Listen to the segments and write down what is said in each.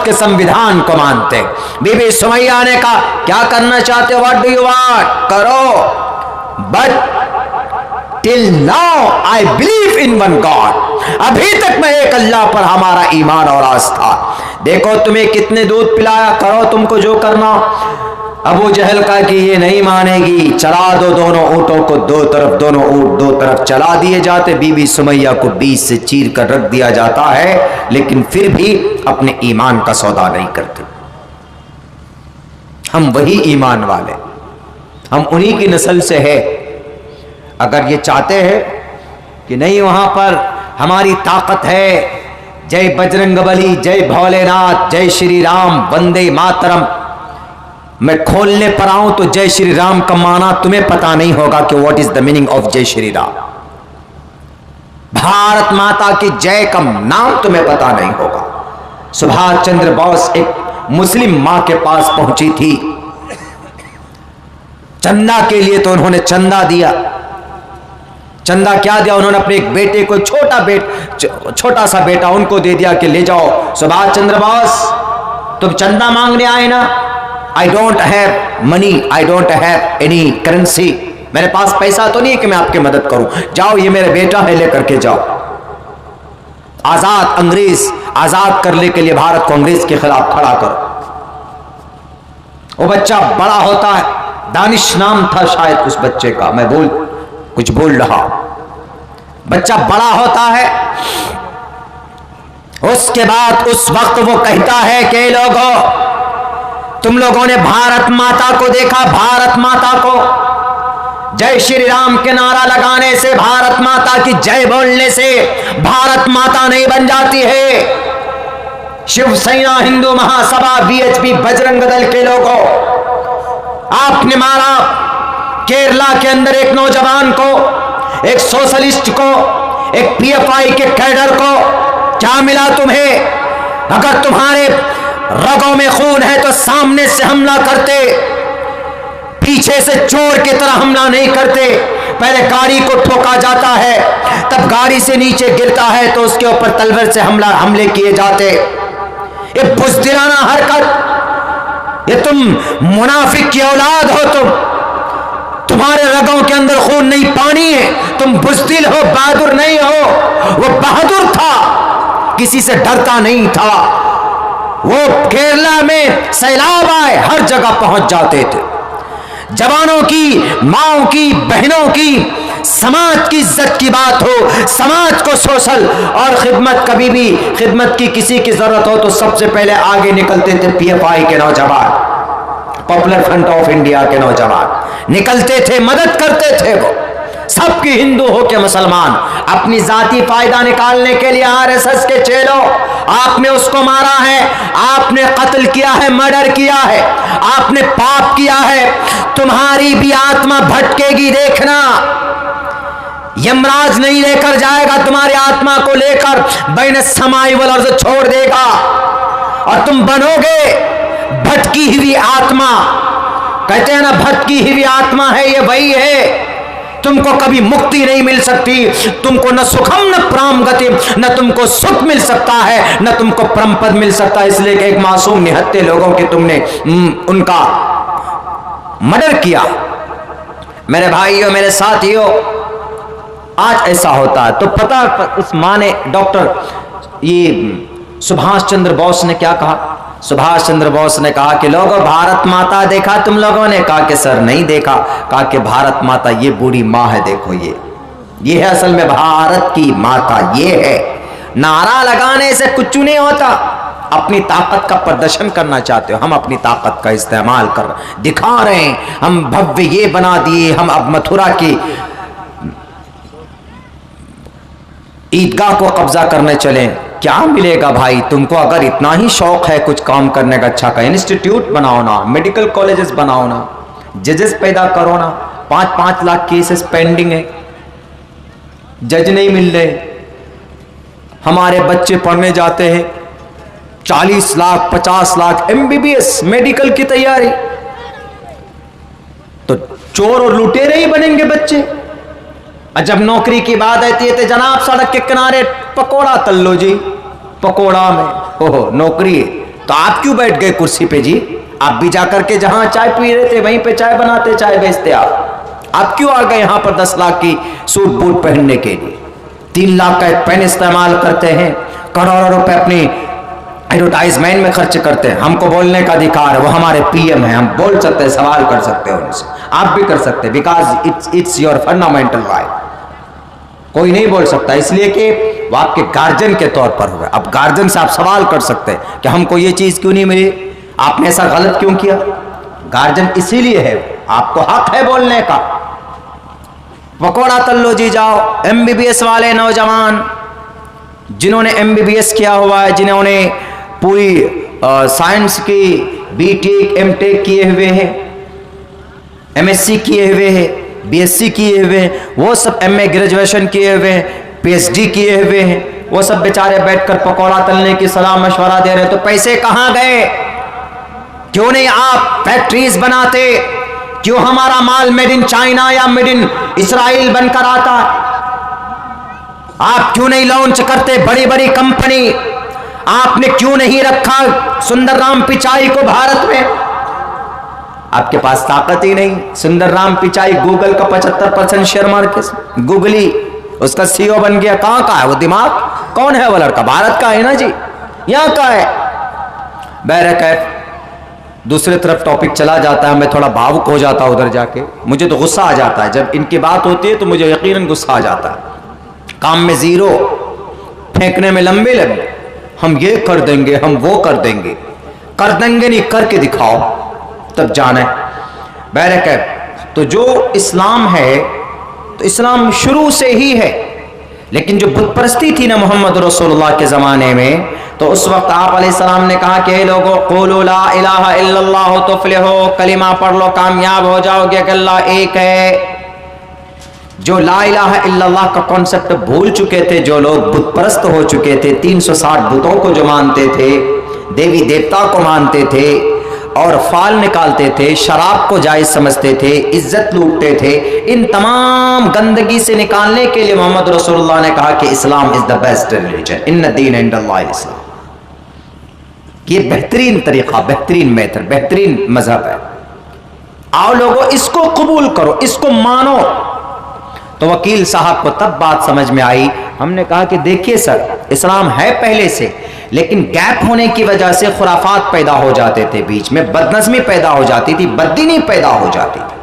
के संविधान को मानते। बीबी सुमैया ने कहा क्या करना चाहते हो, व्हाट डू यू वांट, करो, but till now I believe in one God, अभी तक मैं एक अल्लाह पर हमारा ईमान और आस्था। देखो तुम्हें कितने दूध पिलाया, करो तुमको जो करना। अबू जहल का कि ये नहीं मानेगी, चला दो दोनों ऊँटों को दो तरफ, दोनों ऊँट दो तरफ चला दिए जाते। बीबी सुमैया को बीच से चीर कर रख दिया जाता है, लेकिन फिर भी अपने ईमान का सौदा नहीं करते। हम वही ईमान वाले, हम उन्हीं की नस्ल से है। अगर ये चाहते हैं कि नहीं वहां पर हमारी ताकत है, जय बजरंगबली, जय भोलेनाथ, जय श्री राम, वंदे मातरम, मैं खोलने पर आऊं तो जय श्री राम का माना तुम्हें पता नहीं होगा कि what is the meaning of जय श्री राम। भारत माता की जय का नाम तुम्हें पता नहीं होगा। सुभाष चंद्र बोस एक मुस्लिम मां के पास पहुंची थी चंदा के लिए, तो उन्होंने चंदा दिया। चंदा क्या दिया, उन्होंने अपने एक बेटे को, छोटा सा बेटा उनको दे दिया कि ले जाओ सुभाष चंद्र बोस, तुम चंदा मांगने आए ना, I don't have money, I don't have any currency, मेरे पास पैसा तो नहीं है कि मैं आपकी मदद करूं, जाओ ये मेरा बेटा है, लेकर के जाओ। आजाद अंग्रेज आजाद करने के लिए भारत को अंग्रेज के खिलाफ खड़ा करो। वो बच्चा बड़ा होता है, दानिश नाम था शायद उस बच्चे का, मैं कुछ बोल रहा, बच्चा बड़ा होता है। उसके बाद उस वक्त वो कहता है कि लोगों, तुम लोगों ने भारत माता को देखा, भारत माता को जय श्री राम के नारा लगाने से, भारत माता की जय बोलने से भारत माता नहीं बन जाती है। शिवसेना, हिंदू महासभा, बीएचपी, बजरंग दल के लोगों, आपने मारा केरला के अंदर एक नौजवान को, एक सोशलिस्ट को, एक पीएफआई के कैडर को, क्या मिला तुम्हें? अगर तुम्हारे रगों में खून है तो सामने से हमला करते, पीछे से चोर की तरह हमला नहीं करते। पहले गाड़ी को ठोका जाता है, तब गाड़ी से नीचे गिरता है तो उसके ऊपर तलवार से हमले किए जाते। ये बुज़दिलाना हरकत, ये तुम मुनाफिक की औलाद हो, तुम्हारे रगों के अंदर खून नहीं, पानी है, तुम बुज़दिल हो, बहादुर नहीं हो। वो बहादुर था, किसी से डरता नहीं था। वो केरला में सैलाब आए, हर जगह पहुंच जाते थे। जवानों की, माओं की, बहनों की, समाज की इज्जत की बात हो, समाज को सोशल और खिदमत, कभी भी खिदमत की किसी की जरूरत हो तो सबसे पहले आगे निकलते थे पीएफआई के नौजवान, पॉपुलर फ्रंट ऑफ इंडिया के नौजवान निकलते थे, मदद करते थे। वो सबकी, हिंदू हो के मुसलमान, अपनी जाती फायदा निकालने के लिए आरएसएस के चेलों, आपने उसको मारा है, आपने कत्ल किया है, मर्डर किया है, आपने पाप किया है, तुम्हारी भी आत्मा भटकेगी, देखना। यमराज नहीं लेकर जाएगा तुम्हारी आत्मा को, लेकर बैन समाई वल अर्ज़ छोड़ देगा और तुम बनोगे भटकी हुई आत्मा। कहते हैं ना, भटकी हुई आत्मा है ये, वही है। तुमको कभी मुक्ति नहीं मिल सकती, तुमको न सुखम न प्राम गति, न तुमको सुख मिल सकता है, न तुमको परम पद मिल सकता है। इसलिए कि एक मासूम निहत्थे लोगों के तुमने उनका मर्डर किया। मेरे भाइयों, मेरे साथियों, आज ऐसा होता है तो पता, उस मां ने, डॉक्टर ये सुभाष चंद्र बोस ने क्या कहा? सुभाष चंद्र बोस ने कहा कि लोगों, भारत माता देखा तुम लोगों ने? कहा कि सर नहीं देखा। कहा कि भारत माता ये बूढ़ी माँ है, देखो ये है असल में भारत की माता, ये है। नारा लगाने से कुछ नहीं होता। अपनी ताकत का प्रदर्शन करना चाहते हो, हम अपनी ताकत का इस्तेमाल कर दिखा रहे हैं, हम भव्य ये बना दिए, हम अब मथुरा की ईदगाह को कब्जा करने चले। क्या मिलेगा भाई तुमको? अगर इतना ही शौक है कुछ काम करने का, अच्छा का इंस्टीट्यूट बनाओ ना, मेडिकल कॉलेजेस बनाओ ना, जजेस पैदा करो ना। 5-5 लाख केसेस पेंडिंग है, जज नहीं मिल रहे। हमारे बच्चे पढ़ने जाते हैं, 40 लाख 50 लाख एमबीबीएस मेडिकल की तैयारी, तो चोर और लुटेरे ही बनेंगे बच्चे। और जब नौकरी की बात आती है तो जनाब सड़क के किनारे पकोड़ा तल लो जी, पकोड़ा में ओहो नौकरी तो आप क्यों बैठ गए कुर्सी पे जी? आप भी जाकर के जहां चाय पी रहे थे वहीं पे चाय बनाते, चाय बेचते। आप क्यों आ गए यहां पर 10 लाख की सूट बूट पहनने के लिए? 3 लाख का एक पेन इस्तेमाल करते हैं, करोड़ों रुपए अपनी एडवर्टाइजमेंट में खर्च करते हैं। हमको बोलने का अधिकार है, वो हमारे पीएम हैं, हम बोल सकते हैं, सवाल कर सकते हैं उनसे। आप भी कर सकते हैं, because it's your fundamental right. कोई नहीं बोल सकता, इसलिए कि वो आपके गार्जियन के तौर पर हुए। अब गार्जियन से आप सवाल कर सकते हैं कि हमको ये चीज क्यों नहीं मिली, आपने ऐसा गलत क्यों किया। गार्जियन इसीलिए है, आपको हक है बोलने का। पकौड़ा तल्लो जी जाओ, एमबीबीएस वाले नौजवान जिन्होंने एमबीबीएस किया हुआ है, जिन्होंने पूरी साइंस की बीटेक एमटेक किए हुए हैं, एमएससी किए हुए हैं, बीएससी किए हुए हैं, वो सब एमए ग्रेजुएशन किए हुए हैं, पीएचडी किए हुए हैं, वो सब बेचारे बैठकर पकौड़ा तलने की सलाह मशवरा दे रहे हैं। तो पैसे कहां गए? क्यों नहीं आप फैक्ट्रीज बनाते? क्यों हमारा माल मेड इन चाइना या मेड इन इसराइल बनकर आता? आप क्यों नहीं लॉन्च करते बड़ी बड़ी कंपनी? आपने क्यों नहीं रखा सुंदरराम पिचाई को भारत में? आपके पास ताकत ही नहीं। सुंदरराम पिचाई गूगल का 75% शेयर मार्केट, गूगली उसका सीईओ बन गया। कहां का है वो दिमाग? कौन है वो लड़का? भारत का है ना जी, यहां का है। बहरकैफ दूसरी तरफ टॉपिक चला जाता है, मैं थोड़ा भावुक हो जाता उधर जाके, मुझे तो गुस्सा आ जाता है जब इनकी बात होती है, तो मुझे यकीनन गुस्सा आ जाता है। काम में जीरो, फेंकने में लंबे लंबे, हम ये कर देंगे, हम वो कर देंगे। कर देंगे नहीं, करके दिखाओ तब जाने। बहरकैफ तो जो इस्लाम है, तो इस्लाम शुरू से ही है, लेकिन जो बुत परस्ती थी ना मोहम्मद रसूलुल्लाह के ज़माने में, तो उस वक्त आप अलैहिस्सलाम ने कहा कि लोगों क़ुलू ला इलाहा इल्लल्लाह तुफ़्लिहू, कलिमा पढ़ लो कामयाब हो जाओगे कि अल्लाह एक है। जो ला इलाहा इल्लल्लाह का कॉन्सेप्ट भूल चुके थे, जो लोग बुत परस्त हो चुके थे, 360 बुतों को जो मानते थे, देवी देवता को मानते थे और फाल निकालते थे, शराब को जायज समझते थे, इज्जत लूटते थे, इन तमाम गंदगी से निकालने के लिए मोहम्मद रसूलुल्लाह ने कहा कि Islam is the best religion, इन्न दीन इंदल्लाह इस्लाम। ये बेहतरीन तरीका, बेहतरीन मेथड, बेहतरीन मजहब है। आओ लोगों, इसको कबूल करो, इसको मानो। तो वकील साहब को तब बात समझ में आई। हमने कहा कि देखिए सर, इस्लाम है पहले से, लेकिन गैप होने की वजह से खुराफात पैदा हो जाते थे, बीच में बदनज़मी पैदा हो जाती थी, बददीनी पैदा हो जाती थी।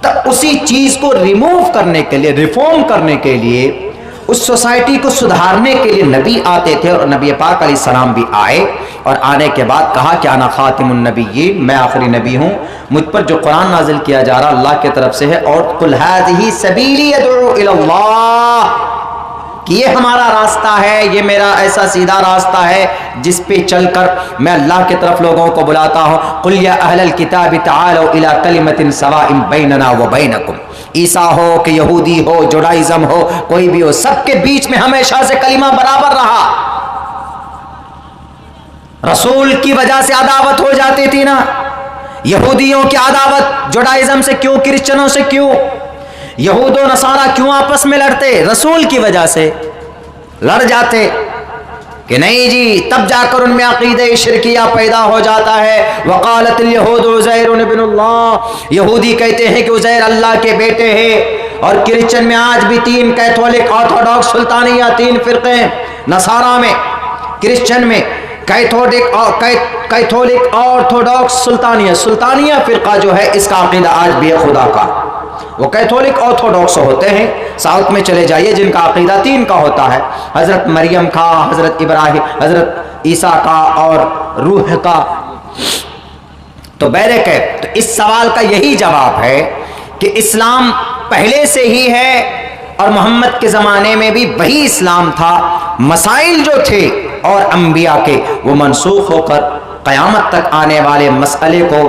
तब उसी चीज को रिमूव करने के लिए, रिफॉर्म करने के लिए, उस सोसाइटी को सुधारने के लिए नबी आते थे, और नबी पाक अलैहिस्सलाम भी आए, और आने के बाद कहा कि आना खातिमुन नबिय्यीन, मैं आखिरी नबी हूं, मुझ पर जो कुरान नाजिल किया जा रहा अल्लाह की तरफ से है, और कुल हाज़िही सबीली अदउ इलल्लाह, कि ये हमारा रास्ता है, ये मेरा ऐसा सीधा रास्ता है जिस पे चलकर मैं अल्लाह की तरफ लोगों को बुलाता हूँ। कुल या अहलल किताब तालू इला कलिमतिन सवाइन बैनना व बैनकुम, ईसा हो कि यहूदी हो, जुडाइज्म हो, कोई भी हो, सबके बीच में हमेशा से कलिमा बराबर रहा। रसूल की वजह से अदावत हो जाती थी ना, यहूदियों की अदावत जुडाइज्म से क्यों, क्रिश्चियनों से क्यों, यहूद और नसारा क्यों आपस में लड़ते? रसूल की वजह से लड़ जाते कि नहीं जी, तब जाकर उनमें अकीदे शिरकिया पैदा हो जाता है। वक़ालतिल यहूद उज़ैर इब्नुल्लाह, यहूदी कहते हैं कि उज़ैर अल्लाह के बेटे हैं, और क्रिश्चियन में आज भी 3 कैथोलिक, ऑर्थोडॉक्स, सुल्तानिया 3 फ़िरक़े हैं। नसारा में, क्रिश्चियन में कैथोलिक, ऑर्थोडॉक्स, सुल्तानिया फ़िरक़ा जो है, इसका अकीदा आज भी है खुदा का। वो कैथोलिक ऑर्थोडॉक्स होते हैं, साउथ में चले जाइए, जिनका अकीदा 3 का होता है, हजरत मरियम का, हजरत इब्राहिम, हजरत ईसा का और रूह का। तो बहरकैफ, तो इस सवाल का यही जवाब है कि इस्लाम पहले से ही है, और मोहम्मद के ज़माने में भी वही इस्लाम था। मसाइल जो थे और अंबिया के, वो मनसूख होकर क़यामत तक आने वाले मसले को,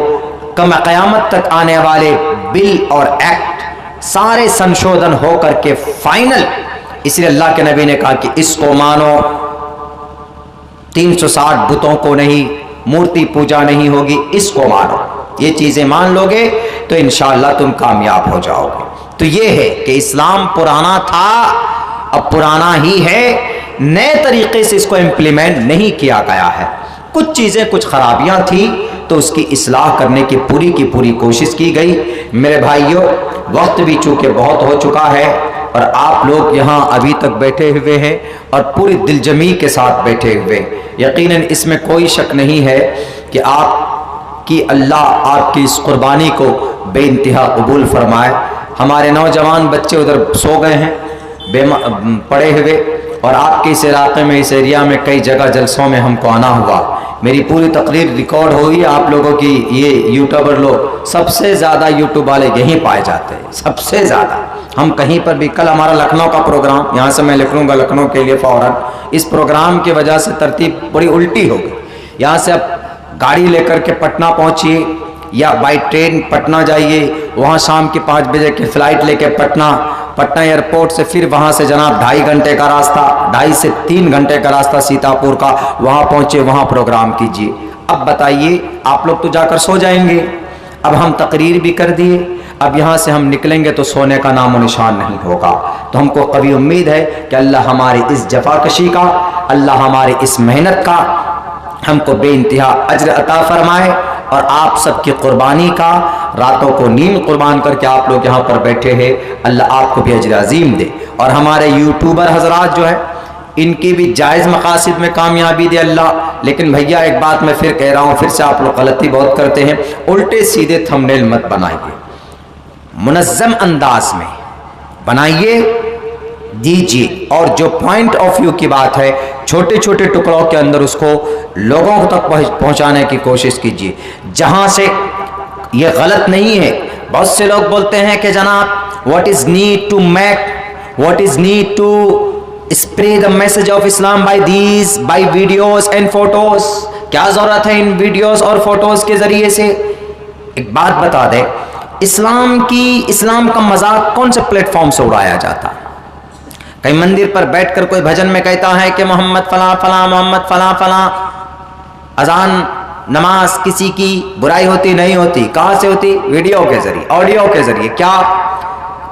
क़यामत तक आने वाले बिल और एक्ट सारे संशोधन होकर के फाइनल। इसलिए अल्लाह के नबी ने कहा कि इसको मानो, 360 बुतों को नहीं, मूर्ति पूजा नहीं होगी, इसको मानो। ये चीजें मान लोगे तो इंशाअल्लाह तुम कामयाब हो जाओगे। तो ये है कि इस्लाम पुराना था, अब पुराना ही है, नए तरीके से इसको इम्प्लीमेंट नहीं किया गया है। कुछ चीज़ें, कुछ खराबियां थी तो उसकी इस्लाह करने की पूरी कोशिश की गई। मेरे भाइयों, वक्त भी चूँकि बहुत हो चुका है और आप लोग यहाँ अभी तक बैठे हुए हैं और पूरी दिलजमी के साथ बैठे हुए, यकीनन इसमें कोई शक नहीं है कि आपकी अल्लाह आपकी इस कुर्बानी को बेइंतहा कबूल फरमाए। हमारे नौजवान बच्चे उधर सो गए हैं पड़े हुए, और आपके इस इलाके में, इस एरिया में कई जगह जलसों में हमको आना हुआ। मेरी पूरी तकरीर रिकॉर्ड हुई। आप लोगों की ये यूट्यूबर लोग, सबसे ज़्यादा यूट्यूब वाले यहीं पाए जाते हैं, सबसे ज़्यादा। हम कहीं पर भी, कल हमारा लखनऊ का प्रोग्राम, यहाँ से मैं निकलूँगा लखनऊ के लिए फ़ौरन, इस प्रोग्राम की वजह से तरतीब बड़ी उल्टी हो गई। यहाँ से अब गाड़ी लेकर के पटना पहुँचिए या बाई ट्रेन पटना जाइए, वहाँ शाम की 5 बजे की फ़्लाइट लेके पटना एयरपोर्ट से फिर वहाँ से जनाब 2.5 घंटे का रास्ता, 2.5 से 3 घंटे का रास्ता सीतापुर का, वहाँ पहुँचे, वहाँ प्रोग्राम कीजिए। अब बताइए, आप लोग तो जाकर सो जाएंगे। अब हम तकरीर भी कर दिए, अब यहाँ से हम निकलेंगे तो सोने का नामो निशान नहीं होगा। तो हमको कभी उम्मीद है कि अल्लाह हमारी इस जफाकशी का, अल्लाह हमारी इस मेहनत का हमको बेइंतहा अज्र अता फरमाए, और आप सबकी कुर्बानी का, रातों को नींद कुर्बान करके आप लोग यहाँ पर बैठे हैं, अल्लाह आपको भी अज्र अजीम दे। और हमारे यूट्यूबर हजरात जो है, इनकी भी जायज़ मकासद में कामयाबी दे अल्लाह। लेकिन भैया एक बात मैं फिर कह रहा हूँ, फिर से आप लोग गलती बहुत करते हैं, उल्टे सीधे थंबनेल मत बनाइए, मुनज़्ज़म अंदाज में बनाइए, दीजिए। और जो पॉइंट ऑफ व्यू की बात है, छोटे छोटे टुकड़ों के अंदर उसको लोगों तक पहुंचाने की कोशिश कीजिए, जहां से ये गलत नहीं है। बहुत से लोग बोलते हैं कि जनाब what is need to spread the message of Islam by videos and photos. क्या जरूरत है इन वीडियोस और फोटोज के जरिए से? एक बात बता दे, इस्लाम का मजाक कौन से प्लेटफॉर्म से उड़ाया जाता? कहीं मंदिर पर बैठकर कोई भजन में कहता है कि मोहम्मद फला फला, मोहम्मद फला फला। अजान नमाज किसी की बुराई होती नहीं होती, कहाँ से होती? वीडियो के जरिए, ऑडियो के जरिए। क्या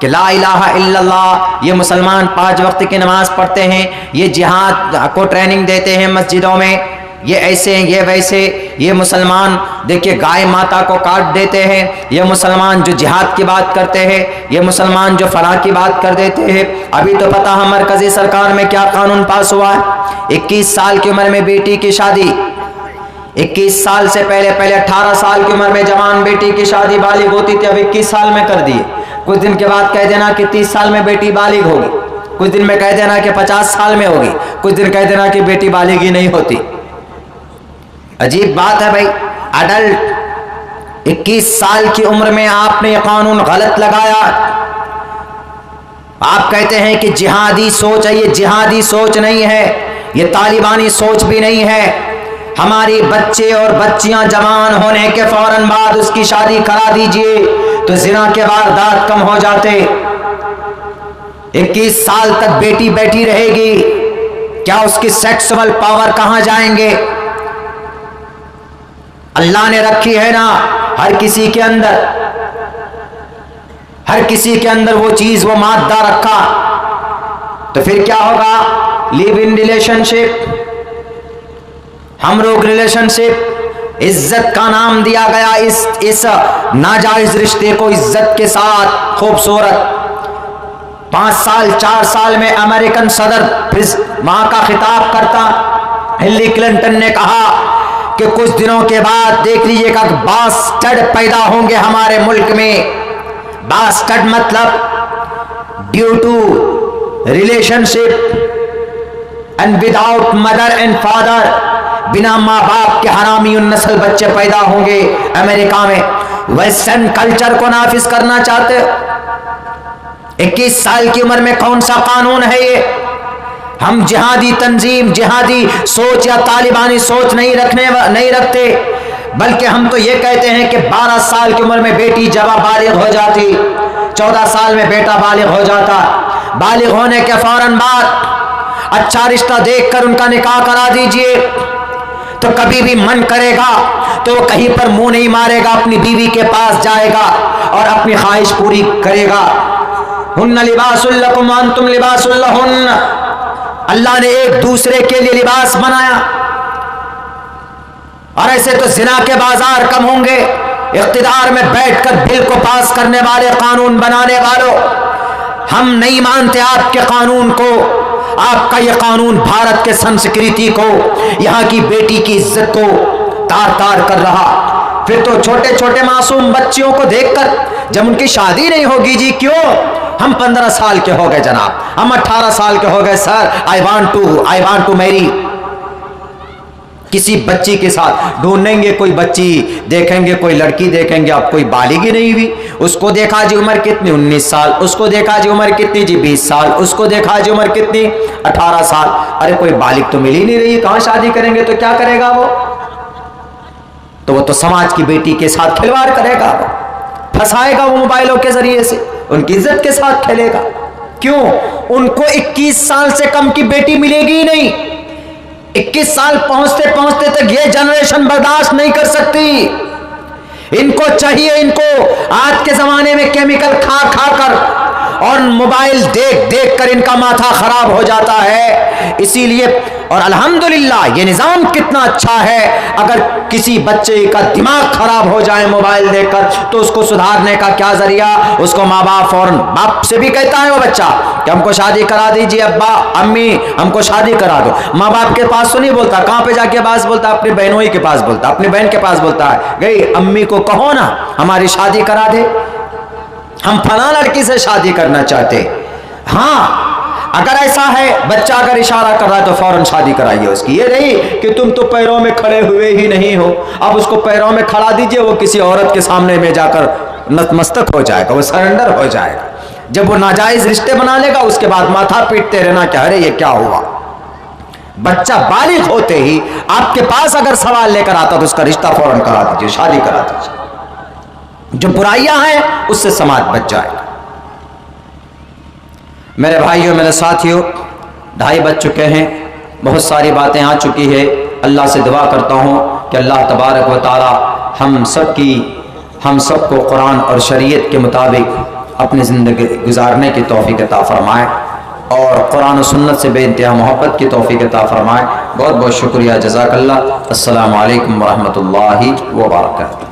कि ला इलाहा इल्लल्लाह, ये मुसलमान 5 वक्त की नमाज पढ़ते हैं, ये जिहाद को ट्रेनिंग देते हैं मस्जिदों में, ये ऐसे हैं, ये वैसे। ये मुसलमान देखिए गाय माता को काट देते हैं, ये मुसलमान जो जिहाद की बात करते हैं, ये मुसलमान जो फलाह की बात कर देते हैं। अभी तो पता है मरकजी सरकार में क्या कानून पास हुआ है, 21 साल की उम्र में बेटी की शादी, 21 साल से पहले 18 साल की उम्र में जवान बेटी की शादी बालिग होती थी, अब 21 साल में कर दिए। कुछ दिन के बाद कह देना कि 30 साल में बेटी बालिग होगी, कुछ दिन में कह देना कि 50 साल में होगी, कुछ दिन कह देना कि बेटी बालिग ही नहीं होती। अजीब बात है भाई। अडल्ट 21 साल की उम्र में आपने यह कानून गलत लगाया। आप कहते हैं कि जिहादी सोच है, ये जिहादी सोच नहीं है, ये तालिबानी सोच भी नहीं है। हमारी बच्चे और बच्चियां जवान होने के फौरन बाद उसकी शादी करा दीजिए तो जिना के वारदात कम हो जाते। 21 साल तक बेटी बैठी रहेगी, क्या उसकी सेक्सुअल पावर कहां जाएंगे? अल्लाह ने रखी है ना हर किसी के अंदर, हर किसी के अंदर वो चीज, वो मादा रखा। तो फिर क्या होगा? लिव इन रिलेशनशिप, हम लोग रिलेशनशिप, इज्जत का नाम दिया गया इस नाजायज रिश्ते को इज्जत के साथ, खूबसूरत। 5 साल 4 साल में अमेरिकन सदर वहां का खिताब करता हिलरी क्लिंटन ने कहा कि कुछ दिनों के बाद देख लीजिएगा बास्टर्ड पैदा होंगे हमारे मुल्क में। बास्टर्ड मतलब due to relationship and without mother and father, बिना माँ बाप के हरामी नस्ल बच्चे पैदा होंगे अमेरिका में। वेस्टर्न कल्चर को नाफिज करना चाहते हो। 21 साल की उम्र में कौन सा कानून है ये? हम जिहादी तंजीम, जिहादी सोच या तालिबानी सोच नहीं रखते, बल्कि हम तो ये कहते हैं कि 12 साल की उम्र में बेटी जब बालिग हो जाती, 14 साल में बेटा बालिग हो जाता, बालिग होने के फौरन बाद अच्छा रिश्ता देखकर उनका निकाह करा दीजिए। तो कभी भी मन करेगा तो वो कहीं पर मुंह नहीं मारेगा, अपनी बीवी के पास जाएगा और अपनी ख्वाहिश पूरी करेगा। हुन्ना लिबासुल लकुम व अंतुम लिबासुल लहुन्न। अल्लाह ने एक दूसरे के लिए लिबास बनाया। और ऐसे तो जिना के बाजार कम होंगे। इख्तिदार में बैठकर बिल को पास करने वाले, कानून बनाने वालों, हम नहीं मानते आपके कानून को। आपका यह कानून भारत के संस्कृति को, यहां की बेटी की इज्जत को तार तार कर रहा। फिर तो छोटे छोटे मासूम बच्चियों को देखकर, जब उनकी शादी नहीं होगी जी, क्यों? हम 15 साल के हो गए जनाब, हम 18 साल के हो गए sir, I want to marry. किसी बच्ची के साथ ढूंढेंगे, कोई बच्ची देखेंगे, कोई लड़की देखेंगे, अब कोई बालिग ही नहीं हुई। उसको देखा जी उम्र कितनी, 19 साल, उसको देखा जी उम्र कितनी जी 20 साल, उसको देखा जी उम्र कितनी 18 साल। अरे कोई बालिग तो मिल ही नहीं रही, कहां शादी करेंगे? तो क्या करेगा वो? तो वो तो समाज की बेटी के साथ खिलवाड़ करेगा, फंसाएगा वो मोबाइलों के जरिए से, उनकी इज्जत के साथ खेलेगा। क्यों? उनको 21 साल से कम की बेटी मिलेगी ही नहीं। 21 साल पहुंचते पहुंचते तक ये जनरेशन बर्दाश्त नहीं कर सकती। इनको चाहिए, इनको आज के जमाने में केमिकल खा खा कर और मोबाइल देख देख कर इनका माथा खराब हो जाता है। इसीलिए, और अल्हम्दुलिल्लाह ये निजाम कितना अच्छा है, अगर किसी बच्चे का दिमाग खराब हो जाए मोबाइल देखकर, तो उसको सुधारने का क्या जरिया? उसको माँ बाप फौरन, बाप से भी कहता है वो बच्चा कि हमको शादी करा दीजिए, अब्बा अम्मी हमको शादी करा दो। माँ बाप के पास तो नहीं बोलता, कहाँ पे जाके पास बोलता? अपनी बहनों ही के पास बोलता, अपनी बहन के पास बोलता है, गई अम्मी को कहो ना हमारी शादी करा दे, हम फला लड़की से शादी करना चाहते। हाँ, अगर ऐसा है, बच्चा अगर इशारा कर रहा है तो फौरन शादी कराइए उसकी। ये नहीं कि तुम तो पैरों में खड़े हुए ही नहीं हो, अब उसको पैरों में खड़ा दीजिए, वो किसी औरत के सामने में जाकर नतमस्तक हो जाएगा, वो सरेंडर हो जाएगा। जब वो नाजायज रिश्ते बना लेगा, उसके बाद माथा पीटते रहना कि अरे ये क्या हुआ। बच्चा बालिग होते ही आपके पास अगर सवाल लेकर आता तो उसका रिश्ता फौरन करा दीजिए, शादी करा दीजिए। जो बुराइयां हैं उससे समाज बच जाएगा। मेरे भाइयों, मेरे साथियों, 2:30 बज चुके हैं, बहुत सारी बातें आ चुकी है। अल्लाह से दुआ करता हूँ कि अल्लाह तबारक व तआला हम सबको कुरान और शरीयत के मुताबिक अपनी ज़िंदगी गुजारने की तौफीक अता फरमाए और कुरान और सुन्नत से बेइंतहा मोहब्बत की तौफीक अता फरमाए। बहुत बहुत शुक्रिया, जज़ाकल्लाह। अस्सलामु अलैकुम व रहमतुल्लाहि व बरकातहू।